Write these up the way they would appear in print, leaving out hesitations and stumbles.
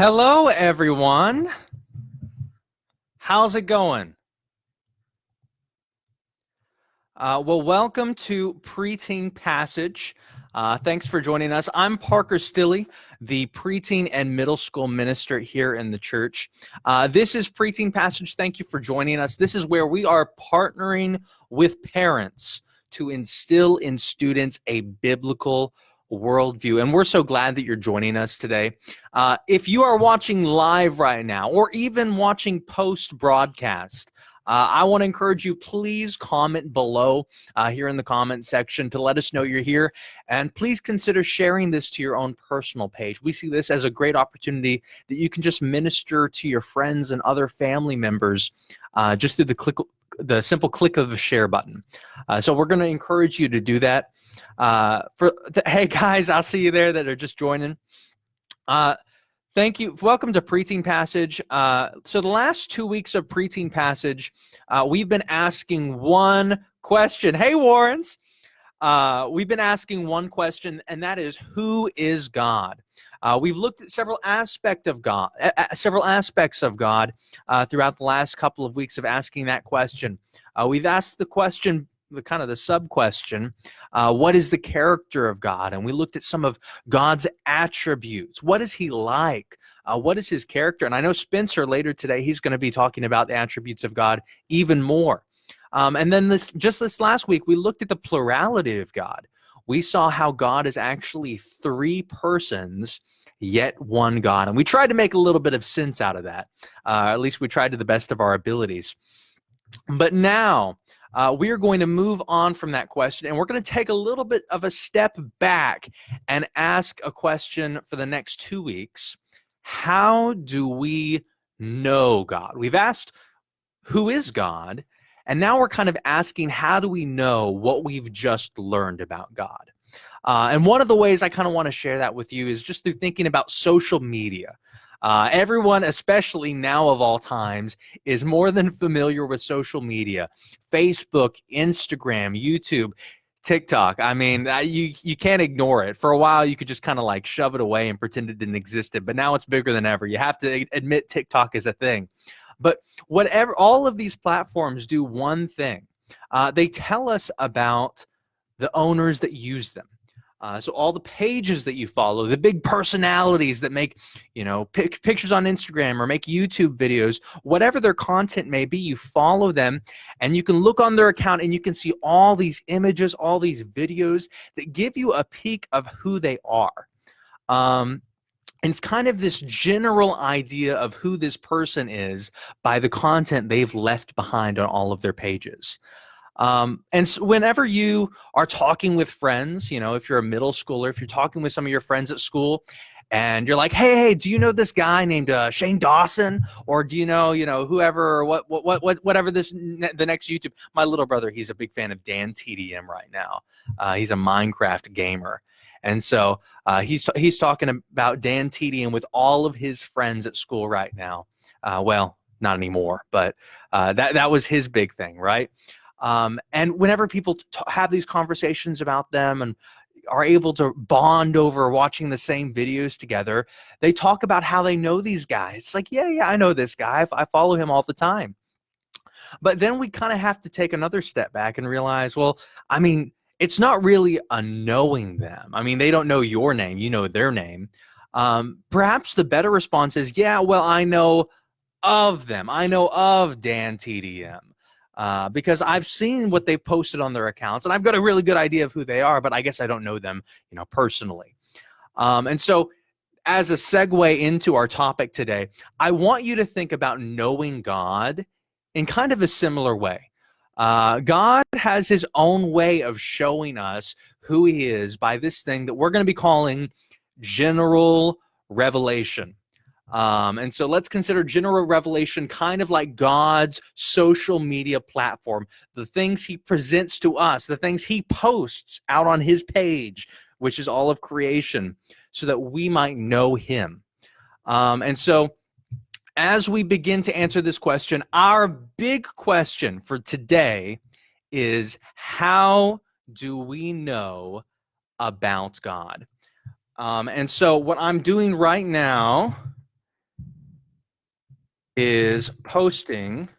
Hello, everyone. How's it going? Well, welcome to Preteen Passage. Thanks for joining us. I'm Parker Stilley, the preteen and middle school minister here in the church. This is Preteen Passage. Thank you for joining us. This is where we are partnering with parents to instill in students a biblical worldview. And we're so glad that you're joining us today. If you are watching live right now, or even watching post broadcast, I want to encourage you, please comment below here in the comment section to let us know you're here. And please consider sharing this to your own personal page. We see this as a great opportunity that you can just minister to your friends and other family members just through the simple click of the share button. So we're going to encourage you to do that. Hey guys, I'll see you there that are just joining. Thank you. Welcome to Preteen Passage. So the last 2 weeks of Preteen Passage, we've been asking one question. Hey, Warrens. We've been asking one question, and that is, who is God? We've looked at several aspects of God throughout the last couple of weeks of asking that question. We've asked the question, the sub-question, what is the character of God? And we looked at some of God's attributes. What is he like? What is his character? And I know Spencer later today, he's going to be talking about the attributes of God even more. And then this last week, we looked at the plurality of God. We saw how God is actually three persons, yet one God. And we tried to make a little bit of sense out of that. At least we tried to the best of our abilities. But now, we are going to move on from that question, and we're going to take a little bit of a step back and ask a question for the next 2 weeks. How do we know God? We've asked, who is God? And now we're kind of asking, how do we know what we've just learned about God? And one of the ways I kind of want to share that with you is just through thinking about social media. Everyone, especially now of all times, is more than familiar with social media. Facebook, Instagram, YouTube, TikTok. I mean, you can't ignore it. For a while, you could just kind of like shove it away and pretend it didn't exist, but now it's bigger than ever. You have to admit TikTok is a thing. But whatever, all of these platforms do one thing. They tell us about the owners that use them. So all the pages that you follow, the big personalities that make, pictures on Instagram or make YouTube videos, whatever their content may be, you follow them and you can look on their account and you can see all these images, all these videos that give you a peek of who they are. And it's kind of this general idea of who this person is by the content they've left behind on all of their pages. And so whenever you are talking with friends, if you're a middle schooler, if you're talking with some of your friends at school and you're like, hey, do you know this guy named Shane Dawson? Or do you know, whoever, or whatever the next YouTube, my little brother, he's a big fan of Dan TDM right now. He's a Minecraft gamer. And so he's talking about Dan TDM with all of his friends at school right now. Well, not anymore, but that was his big thing, right? And whenever people have these conversations about them and are able to bond over watching the same videos together, they talk about how they know these guys. It's like, yeah, I know this guy. I follow him all the time. But then we kind of have to take another step back and realize, well, I mean, it's not really a knowing them. I mean, they don't know your name. You know their name. Perhaps the better response is, yeah, well, I know of them. I know of Dan TDM. Because I've seen what they've posted on their accounts, and I've got a really good idea of who they are, but I guess I don't know them, personally. And so as a segue into our topic today, I want you to think about knowing God in kind of a similar way. God has his own way of showing us who he is by this thing that we're going to be calling general revelation. And so let's consider general revelation kind of like God's social media platform, the things he presents to us, the things he posts out on his page, which is all of creation, so that we might know him. And so as we begin to answer this question, our big question for today is, how do we know about God? And so what I'm doing right now is posting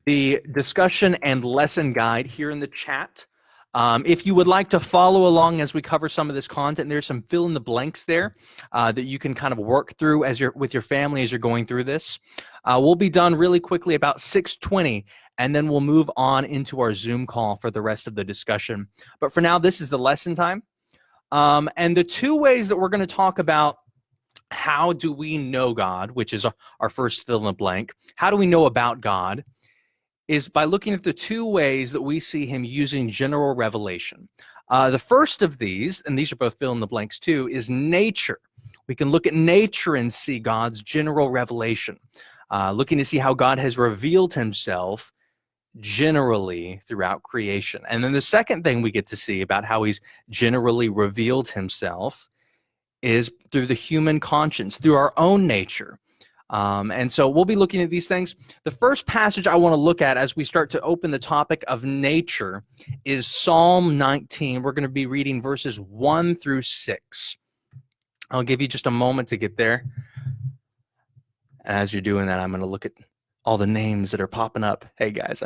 the discussion and lesson guide here in the chat. If you would like to follow along as we cover some of this content, there's some fill in the blanks there that you can kind of work through as you're with your family as you're going through this. We'll be done really quickly about 6:20, and then we'll move on into our Zoom call for the rest of the discussion. But for now, this is the lesson time. And the two ways that we're going to talk about how do we know God, which is our first fill in the blank, how do we know about God, is by looking at the two ways that we see him using general revelation. The first of these, and these are both fill in the blanks too, is nature. We can look at nature and see God's general revelation, looking to see how God has revealed himself generally throughout creation. And then the second thing we get to see about how he's generally revealed himself is through the human conscience, through our own nature. And so we'll be looking at these things. The first passage I want to look at as we start to open the topic of nature is Psalm 19. We're going to be reading verses 1 through 6. I'll give you just a moment to get there. As you're doing that, I'm going to look at all the names that are popping up. Hey, guys.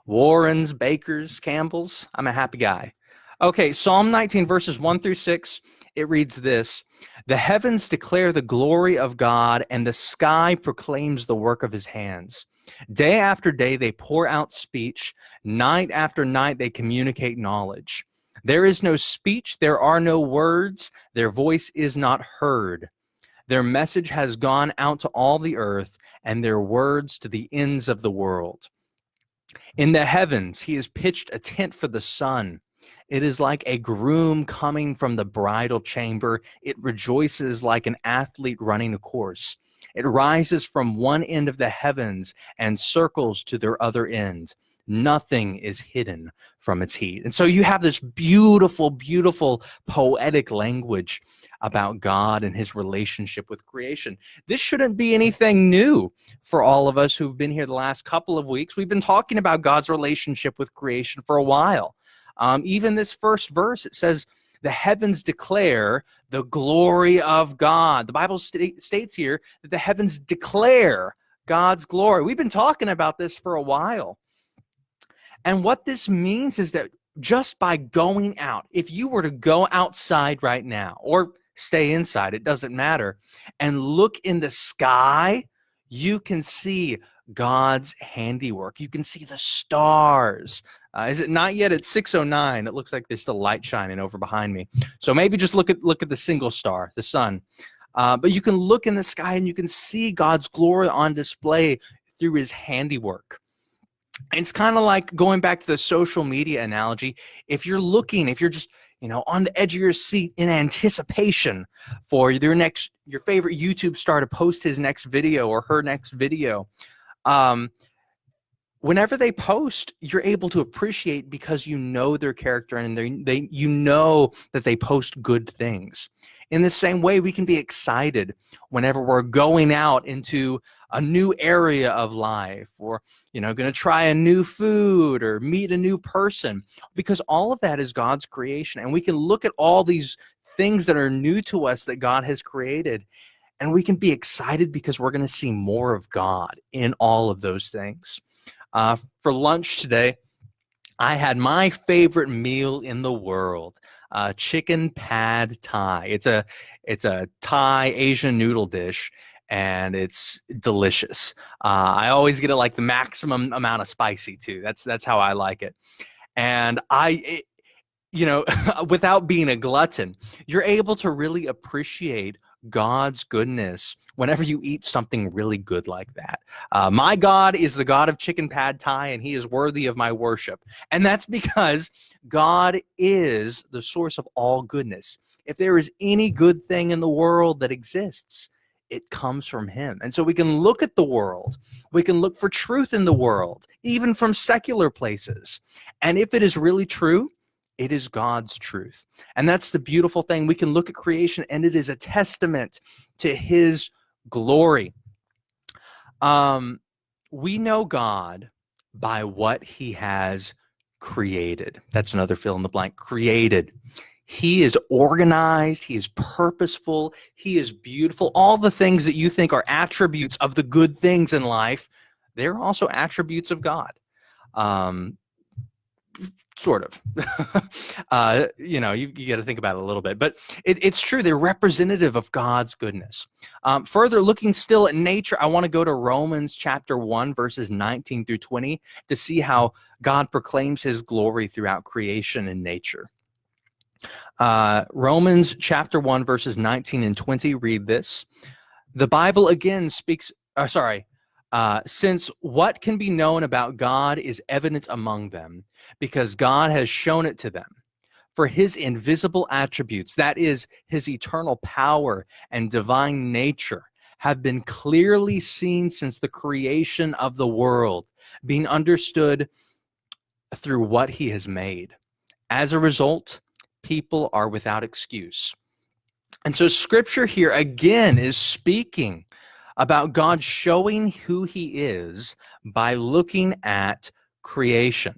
Warrens, Bakers, Campbells. I'm a happy guy. Okay, Psalm 19, verses 1 through 6. It reads this: "The heavens declare the glory of God, and the sky proclaims the work of his hands. Day after day they pour out speech. Night after night they communicate knowledge. There is no speech, there are no words. Their voice is not heard. Their message has gone out to all the earth, and their words to the ends of the world. In the heavens he has pitched a tent for the sun. It is like a groom coming from the bridal chamber. It rejoices like an athlete running a course. It rises from one end of the heavens and circles to their other end. Nothing is hidden from its heat." And so you have this beautiful, beautiful poetic language about God and his relationship with creation. This shouldn't be anything new for all of us who've been here the last couple of weeks. We've been talking about God's relationship with creation for a while. Even this first verse, it says, "The heavens declare the glory of God." The Bible states here that the heavens declare God's glory. We've been talking about this for a while. And what this means is that just by going out, if you were to go outside right now or stay inside, it doesn't matter, and look in the sky, you can see God's handiwork. You can see the stars. Is it not yet? It's 6:09. It looks like there's still light shining over behind me. So maybe just look at the single star, the sun. But you can look in the sky and you can see God's glory on display through his handiwork. It's kind of like going back to the social media analogy. If you're just, on the edge of your seat in anticipation for your favorite YouTube star to post his next video or her next video, whenever they post, you're able to appreciate because you know their character and you know that they post good things. In the same way, we can be excited whenever we're going out into a new area of life, or going to try a new food or meet a new person, because all of that is God's creation, and we can look at all these things that are new to us that God has created, and we can be excited because we're going to see more of God in all of those things. For lunch today, I had my favorite meal in the world, chicken pad thai. It's a Thai Asian noodle dish, and it's delicious. I always get it like the maximum amount of spicy too. That's how I like it. And without being a glutton, you're able to really appreciate God's goodness whenever you eat something really good like that. My God is the God of chicken pad thai, and he is worthy of my worship. And that's because God is the source of all goodness. If there is any good thing in the world that exists, it comes from him. And so we can look at the world. We can look for truth in the world, even from secular places. And if it is really true, it is God's truth. And that's the beautiful thing. We can look at creation, and it is a testament to his glory. We know God by what he has created. That's another fill in the blank. Created. He is organized. He is purposeful. He is beautiful. All the things that you think are attributes of the good things in life, they're also attributes of God. Sort of. You got to think about it a little bit, but it's true. They're representative of God's goodness. Further, looking still at nature, I want to go to Romans chapter 1, verses 19 through 20 to see how God proclaims his glory throughout creation and nature. Romans chapter 1, verses 19 and 20 read this. The Bible again speaks, since what can be known about God is evident among them, because God has shown it to them. For his invisible attributes, that is, his eternal power and divine nature, have been clearly seen since the creation of the world, being understood through what he has made. As a result, people are without excuse. And so Scripture here again is speaking about God showing who he is by looking at creation.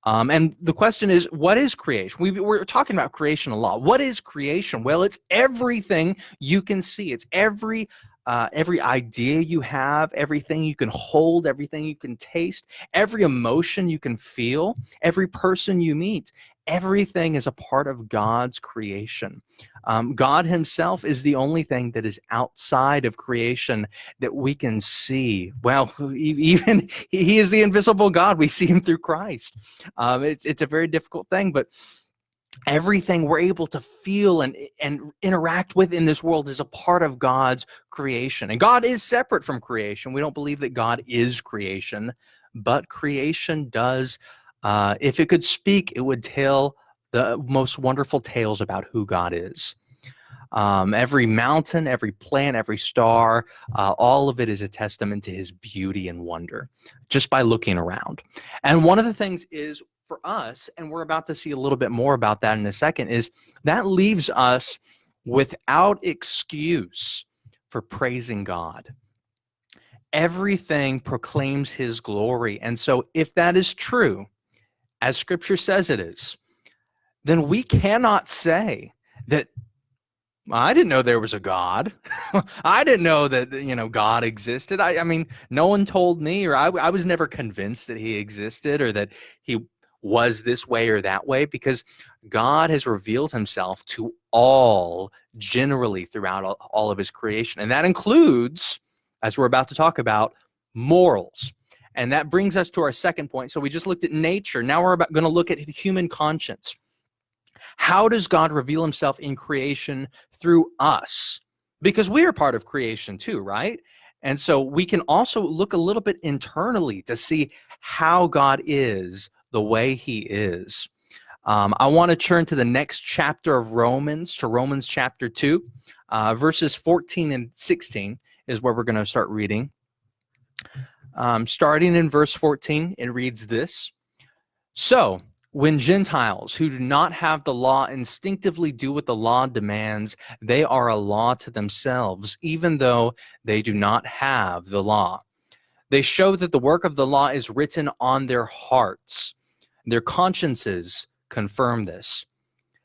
And the question is, what is creation? We're talking about creation a lot. What is creation? Well, it's everything you can see. It's every idea you have, everything you can hold, everything you can taste, every emotion you can feel, every person you meet. Everything is a part of God's creation. God himself is the only thing that is outside of creation that we can see. Well, even he is the invisible God. We see him through Christ. It's a very difficult thing, but everything we're able to feel and interact with in this world is a part of God's creation. And God is separate from creation. We don't believe that God is creation, but creation does. If it could speak, it would tell the most wonderful tales about who God is. Every mountain, every plant, every star, all of it is a testament to his beauty and wonder just by looking around. And one of the things is for us, and we're about to see a little bit more about that in a second, is that leaves us without excuse for praising God. Everything proclaims his glory. And so if that is true, as Scripture says it is, then we cannot say that, I didn't know there was a God. I didn't know that, God existed. I mean, no one told me, or I was never convinced that he existed or that he was this way or that way, because God has revealed himself to all generally throughout all of his creation. And that includes, as we're about to talk about, morals. And that brings us to our second point. So we just looked at nature. Now we're going to look at the human conscience. How does God reveal himself in creation through us? Because we are part of creation too, right? And so we can also look a little bit internally to see how God is the way he is. I want to turn to the next chapter of Romans, to Romans chapter 2, verses 14 and 16 is where we're going to start reading. Starting in verse 14, it reads this. So, when Gentiles who do not have the law instinctively do what the law demands, they are a law to themselves, even though they do not have the law. They show that the work of the law is written on their hearts. Their consciences confirm this.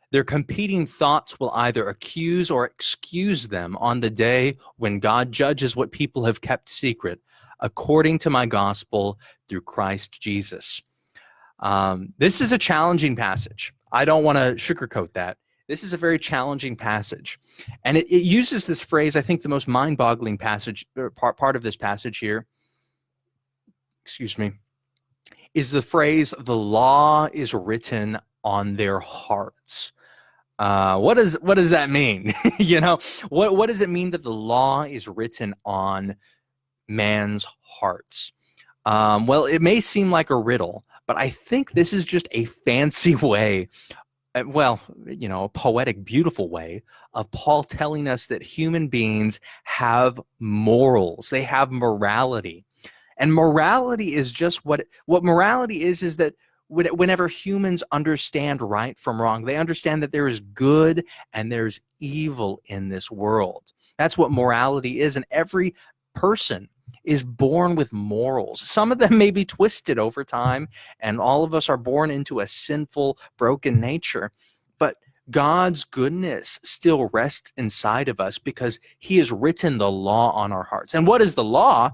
Their competing thoughts will either accuse or excuse them on the day when God judges what people have kept secret, according to my gospel through Christ Jesus. This is a challenging passage. I don't want to sugarcoat that. This is a very challenging passage. And it uses this phrase, I think the most mind-boggling passage, part of this passage here, is the phrase, the law is written on their hearts. What does that mean? What does it mean that the law is written on man's hearts? Well, it may seem like a riddle, but I think this is just a fancy way, a poetic, beautiful way of Paul telling us that human beings have morals. They have morality. And morality is just what morality is that whenever humans understand right from wrong, they understand that there is good and there's evil in this world. That's what morality is. And every person is born with morals. Some of them may be twisted over time, and all of us are born into a sinful, broken nature. But God's goodness still rests inside of us because he has written the law on our hearts. And what is the law?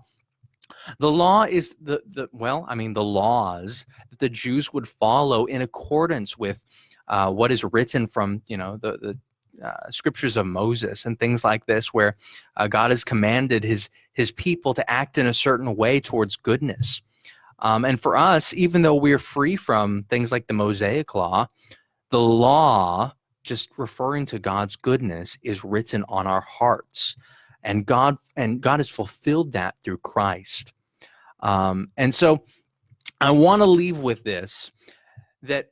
The law is the laws that the Jews would follow in accordance with what is written from, the scriptures of Moses and things like this, where God has commanded his people to act in a certain way towards goodness. And for us, even though we're free from things like the Mosaic law, the law, just referring to God's goodness, is written on our hearts. And God has fulfilled that through Christ. And so I want to leave with this, that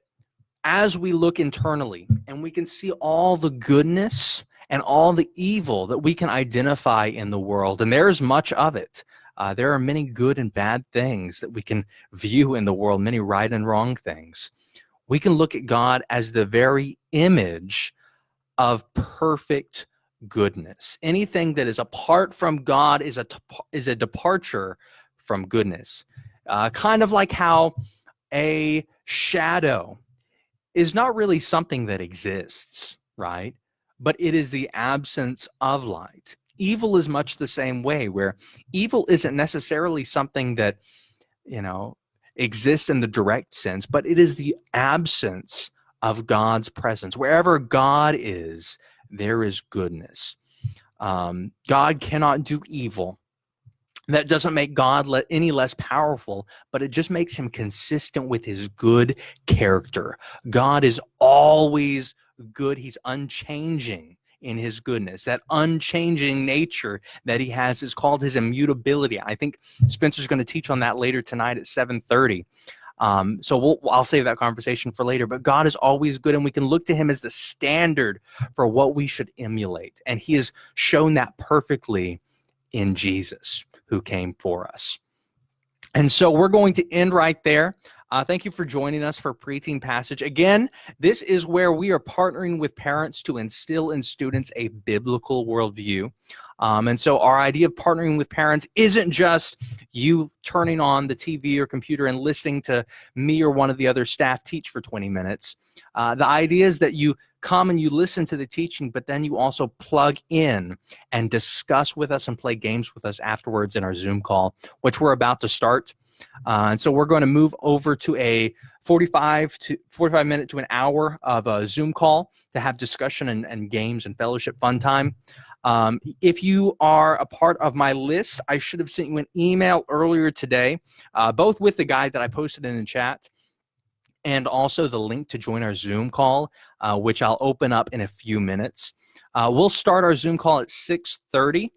as we look internally and we can see all the goodness and all the evil that we can identify in the world, and there is much of it. There are many good and bad things that we can view in the world, many right and wrong things. We can look at God as the very image of perfect goodness. Anything that is apart from God is a departure from goodness. Kind of like how a shadow is not really something that exists, right? But it is the absence of light. Evil is much the same way, where evil isn't necessarily something that, exists in the direct sense, but it is the absence of God's presence. Wherever God is, there is goodness. God cannot do evil. That doesn't make God any less powerful, but it just makes him consistent with his good character. God is always good. He's unchanging in his goodness. That unchanging nature that he has is called his immutability. I think Spencer's going to teach on that later tonight at 7:30. So I'll save that conversation for later. But God is always good, and we can look to him as the standard for what we should emulate. And he has shown that perfectly in Jesus, who came for us. And so we're going to end right there. Thank you for joining us for Preteen Passage. Again, this is where we are partnering with parents to instill in students a biblical worldview. And so our idea of partnering with parents isn't just you turning on the TV or computer and listening to me or one of the other staff teach for 20 minutes. The idea is that you come and you listen to the teaching, but then you also plug in and discuss with us and play games with us afterwards in our Zoom call, which we're about to start. And so we're going to move over to a 45 minute to an hour of a Zoom call to have discussion and games and fellowship fun time. If you are a part of my list, I should have sent you an email earlier today, both with the guide that I posted in the chat and also the link to join our Zoom call, which I'll open up in a few minutes. We'll start our Zoom call at 6:30.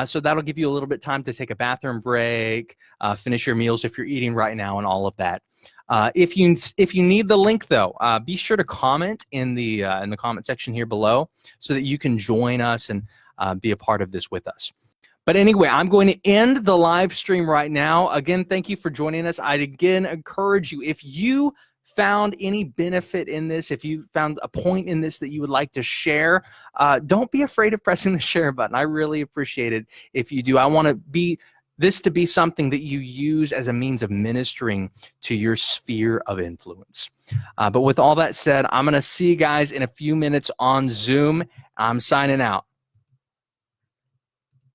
So that'll give you a little bit of time to take a bathroom break, finish your meals if you're eating right now, and all of that. If you need the link, though, be sure to comment in the comment section here below so that you can join us and be a part of this with us. But anyway, I'm going to end the live stream right now. Again, thank you for joining us. I'd again encourage you, if you found any benefit in this, if you found a point in this that you would like to share, don't be afraid of pressing the share button. I really appreciate it if you do. I want this to be something that you use as a means of ministering to your sphere of influence. But with all that said, I'm going to see you guys in a few minutes on Zoom. I'm signing out.